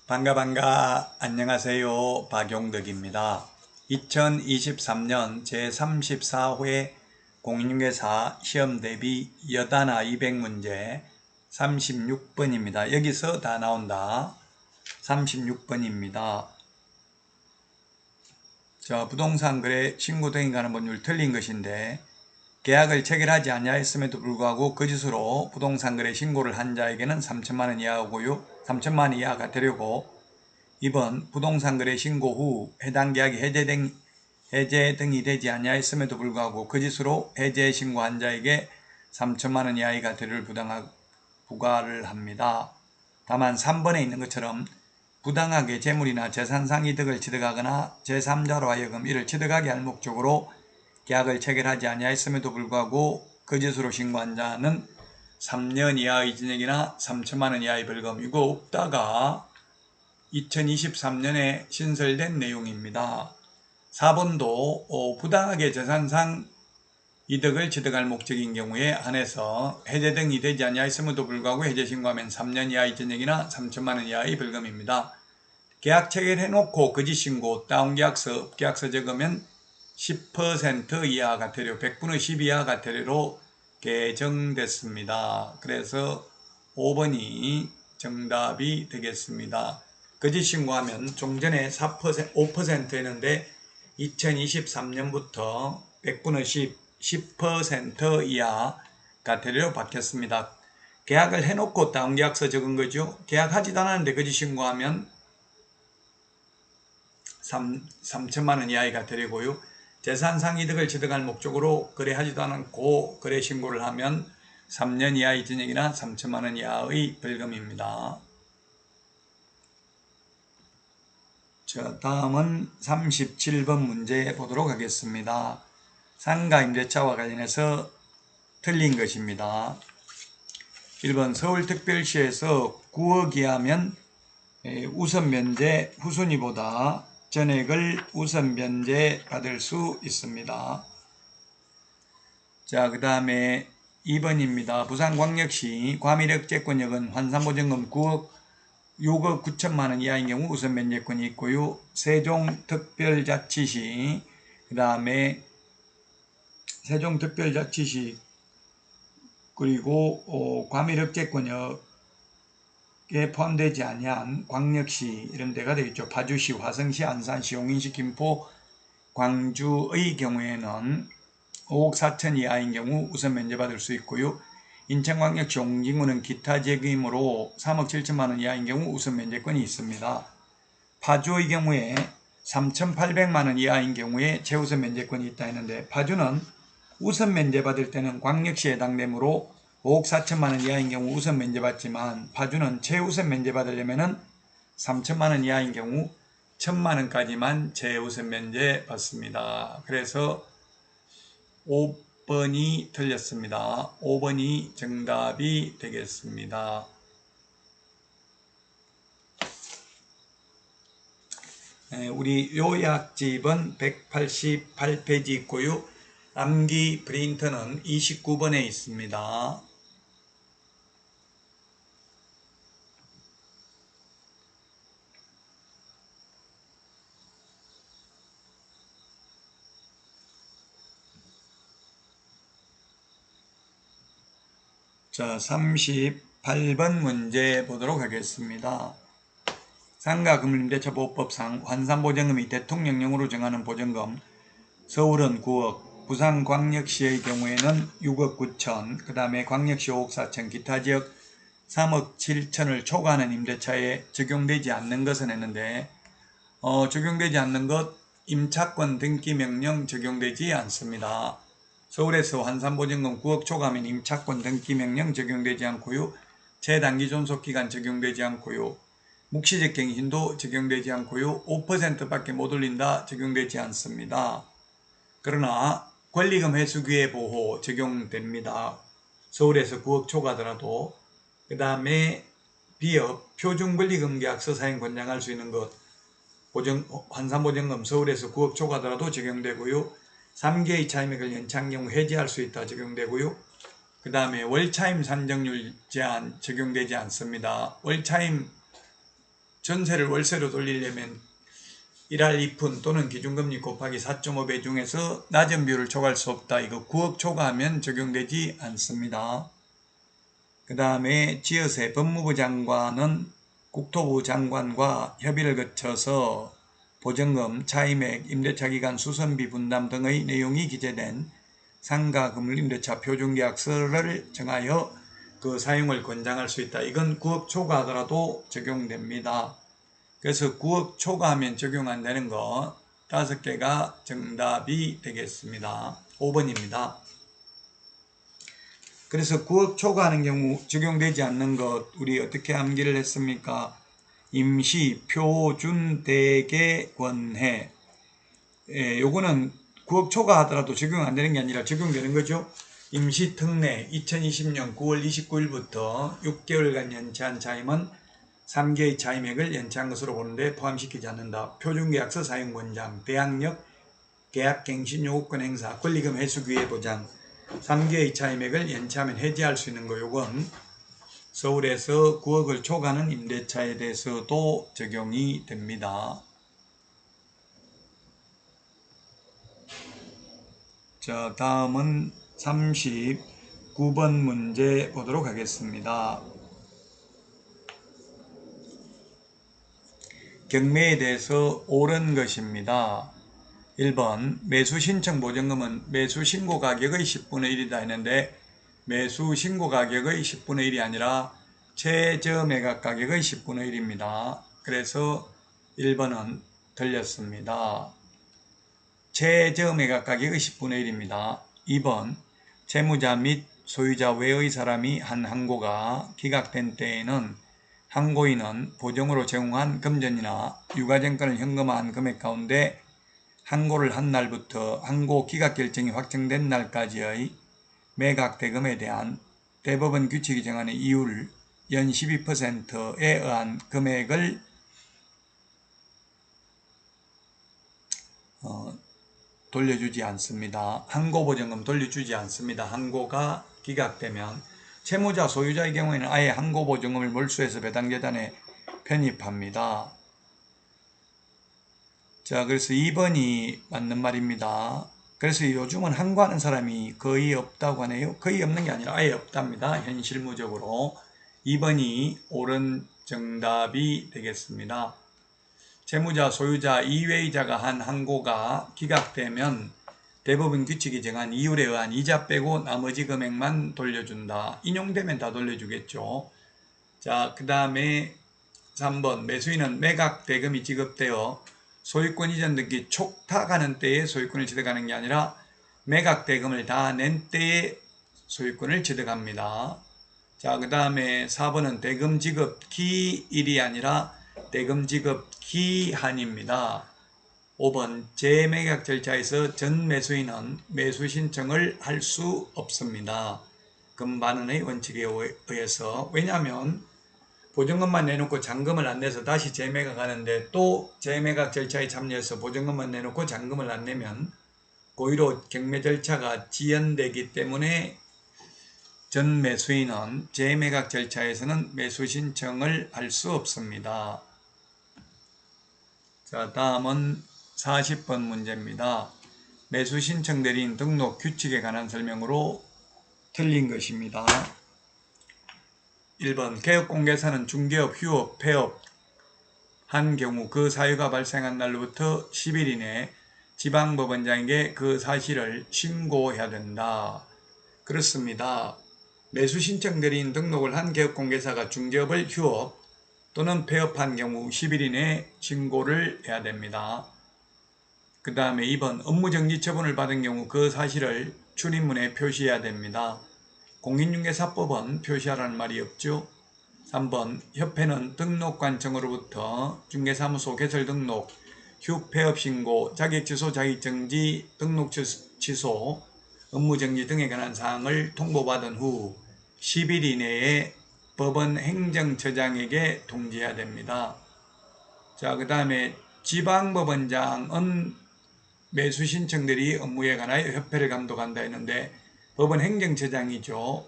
반가 안녕하세요. 박용덕입니다. 2023년 제34회 공인중개사 시험 대비 여단아 200문제 36번입니다. 여기서 다 나온다. 36번입니다. 부동산 거래 신고 등에 관한 법률 틀린 것인데 계약을 체결하지 아니하였음에도 불구하고 거짓으로 부동산 거래 신고를 한 자에게는 3천만 원 이하고요. 3천만 원 이하가 되려고 2번 부동산 거래 신고 후 해당 계약이 해제 등이 되지 아니하였음에도 불구하고 거짓으로 해제 신고한 자에게 3천만 원 이하의 과태료를 부과를 합니다. 다만 3번에 있는 것처럼 부당하게 재물이나 재산상 이득을 취득하거나 제3자로 하여금 이를 취득하게 할 목적으로 계약을 체결하지 아니하였음에도 불구하고 거짓으로 신고한 자는 3년 이하의 징역이나 3천만 원 이하의 벌금. 이거 없다가 2023년에 신설된 내용입니다. 4번도 부당하게 재산상 이득을 취득할 목적인 경우에 한해서 해제 등이 되지 아니하였음에도 불구하고 해제 신고하면 3년 이하의 징역이나 3천만 원 이하의 벌금입니다. 계약 체결해놓고 거짓 신고, 다운계약서, 업계약서 적으면 10% 이하 과태료, 100분의 10 이하 과태료로 개정됐습니다. 그래서 5번이 정답이 되겠습니다. 거짓 신고하면 좀 전에 5%였는데 2023년부터 100분의 10% 이하 과태료로 바뀌었습니다. 계약을 해놓고 다운계약서 적은 거죠. 계약하지도 않았는데 거짓 신고하면 3천만 원 이하의 과태료고요. 재산상 이득을 취득할 목적으로 거래하지도 않고 거래 신고를 하면 3년 이하의 징역이나 3천만 원 이하의 벌금입니다. 다음은 37번 문제 보도록 하겠습니다. 상가 임대차와 관련해서 틀린 것입니다. 1번 서울특별시에서 9억 이하면 우선 면제 후순위보다 전액을 우선 면제 받을 수 있습니다. 그 다음에 2번입니다. 부산광역시 과밀억제권역은 환산보증금 6억 9천만 원 이하인 경우 우선 면제권이 있고요. 세종특별자치시, 그 다음에 세종특별자치시, 그리고 과밀억제권역에 포함되지 아니한 광역시 이런 데가 되겠죠. 파주시, 화성시, 안산시, 용인시, 김포, 광주의 경우에는 5억 4천 이하인 경우 우선 면제받을 수 있고요. 인천광역시 용진구는 기타 재금으로 3억 7천만 원 이하인 경우 우선 면제권이 있습니다. 파주의 경우에 3,800만 원 이하인 경우에 최우선 면제권이 있다 했는데 파주는 우선 면제받을 때는 광역시에 해당되므로 5억 4천만 원 이하인 경우 우선 면제받지만 파주는 최우선 면제받으려면 3천만 원 이하인 경우 1,000만 원까지만 최우선 면제받습니다. 그래서 5번이 틀렸습니다. 5번이 정답이 되겠습니다. 우리 요약집은 188페이지 있고요. 암기 프린터는 29번에 있습니다. 자, 38번 문제 보도록 하겠습니다. 상가금융임대차보호법상 환산보증금이 대통령령으로 정하는 보증금, 서울은 9억, 부산광역시의 경우에는 6억 9천, 그 다음에 광역시 5억 4천, 기타 지역 3억 7천을 초과하는 임대차에 적용되지 않는 것은 했는데 적용되지 않는 것, 임차권 등기명령 적용되지 않습니다. 서울에서 환산보증금 9억 초과하면 임차권 등기명령 적용되지 않고요. 최단기 존속기간 적용되지 않고요. 묵시적 갱신도 적용되지 않고요. 5%밖에 못 올린다 적용되지 않습니다. 그러나 권리금 회수기회 보호 적용됩니다. 서울에서 9억 초과하더라도. 그 다음에 비업 표준권리금 계약서 사행 권장할 수 있는 것, 환산보증금 서울에서 9억 초과하더라도 적용되고요. 3개의 차임액을 연체한 경우 해지할 수 있다 적용되고요. 그 다음에 월차임 산정률 제한 적용되지 않습니다. 월차임 전세를 월세로 돌리려면 1할 2푼 또는 기준금리 곱하기 4.5배 중에서 낮은 비율을 초과할 수 없다. 이거 9억 초과하면 적용되지 않습니다. 그 다음에 지어세 법무부 장관은 국토부 장관과 협의를 거쳐서 보증금, 차임액, 임대차 기간 수선비 분담 등의 내용이 기재된 상가 건물 임대차 표준계약서를 정하여 그 사용을 권장할 수 있다. 이건 9억 초과하더라도 적용됩니다. 그래서 9억 초과하면 적용 안 되는 거 5개가 정답이 되겠습니다. 5번입니다. 그래서 9억 초과하는 경우 적용되지 않는 것 우리 어떻게 암기를 했습니까? 임시, 표준, 대개, 권해. 요거는 9억 초과하더라도 적용 안 되는 게 아니라 적용되는 거죠. 임시 특례 2020년 9월 29일부터 6개월간 연체한 차임은 3개의 차임액을 연체한 것으로 보는데 포함시키지 않는다. 표준계약서 사용 권장, 대항력, 계약갱신 요구권 행사, 권리금 회수 기회 보장, 3개의 차임액을 연체하면 해지할 수 있는 거 요건 서울에서 9억을 초과하는 임대차에 대해서도 적용이 됩니다. 자, 다음은 39번 문제 보도록 하겠습니다. 경매에 대해서 옳은 것입니다. 1번 매수 신청 보증금은 매수 신고 가격의 10분의 1이다 했는데 매수 신고 가격의 10분의 1이 아니라 최저 매각 가격의 10분의 1입니다. 그래서 1번은 틀렸습니다. 최저 매각 가격의 10분의 1입니다. 2번 채무자 및 소유자 외의 사람이 한 항고가 기각된 때에는 항고인은 보증으로 제공한 금전이나 유가증권을 현금화한 금액 가운데 항고를 한 날부터 항고 기각 결정이 확정된 날까지의 매각 대금에 대한 대법원 규칙이 정하는 이율 연 12%에 의한 금액을 돌려주지 않습니다. 항고보증금 돌려주지 않습니다. 항고가 기각되면 채무자 소유자의 경우에는 아예 항고보증금을 몰수해서 배당재단에 편입합니다. 자, 그래서 2번이 맞는 말입니다. 그래서 요즘은 항고하는 사람이 거의 없다고 하네요. 거의 없는 게 아니라 아예 없답니다. 현실무적으로. 2번이 옳은 정답이 되겠습니다. 채무자, 소유자 이외의자가 한 항고가 기각되면 대법원 규칙이 정한 이율에 의한 이자 빼고 나머지 금액만 돌려준다. 인용되면 다 돌려주겠죠. 자, 그 다음에 3번 매수인은 매각 대금이 지급되어 소유권 이전 등기 촉탁하는 때에 소유권을 취득하는 게 아니라 매각 대금을 다 낸 때에 소유권을 취득합니다. 자, 그 다음에 4번은 대금 지급 기일이 아니라 대금 지급 기한입니다. 5번 재매각 절차에서 전 매수인은 매수 신청을 할 수 없습니다. 금반환의 원칙에 의해서. 왜냐하면 보증금만 내놓고 잔금을 안 내서 다시 재매각하는데 또 재매각 절차에 참여해서 보증금만 내놓고 잔금을 안 내면 고의로 경매 절차가 지연되기 때문에 전 매수인은 재매각 절차에서는 매수 신청을 할 수 없습니다. 자, 다음은 40번 문제입니다. 매수 신청 대리인 등록 규칙에 관한 설명으로 틀린 것입니다. 1번 개업공개사는 중개업, 휴업, 폐업 한 경우 그 사유가 발생한 날로부터 10일 이내 지방법원장에게 그 사실을 신고해야 된다. 그렇습니다. 매수 신청 대리인 등록을 한 개업공개사가 중개업을 휴업 또는 폐업한 경우 10일 이내에 신고를 해야 됩니다. 그 다음에 2번 업무정지 처분을 받은 경우 그 사실을 출입문에 표시해야 됩니다. 공인중개사법은 표시하라는 말이 없죠. 3번 협회는 등록관청으로부터 중개사무소 개설 등록, 휴폐업 신고, 자격취소, 자격정지, 등록 취소, 업무정지 등에 관한 사항을 통보받은 후 10일 이내에 법원 행정처장에게 통지해야 됩니다. 자, 그 다음에 지방법원장은 매수 신청들이 업무에 관하여 협회를 감독한다 했는데 법원 행정처장이죠.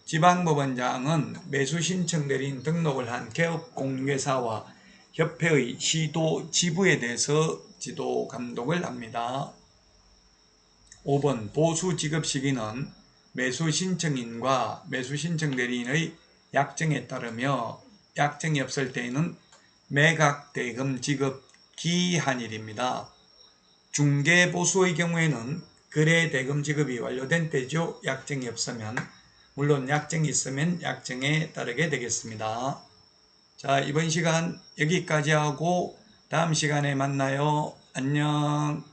지방법원장은 매수 신청 대리인 등록을 한 개업공개사와 협회의 시도 지부에 대해서 지도 감독을 합니다. 5번 보수 지급 시기는 매수 신청인과 매수 신청 대리인의 약정에 따르며 약정이 없을 때에는 매각 대금 지급 기한일입니다. 중개 보수의 경우에는 거래 대금 지급이 완료된 때죠. 약정이 없으면. 물론 약정이 있으면 약정에 따르게 되겠습니다. 자, 이번 시간 여기까지 하고 다음 시간에 만나요. 안녕.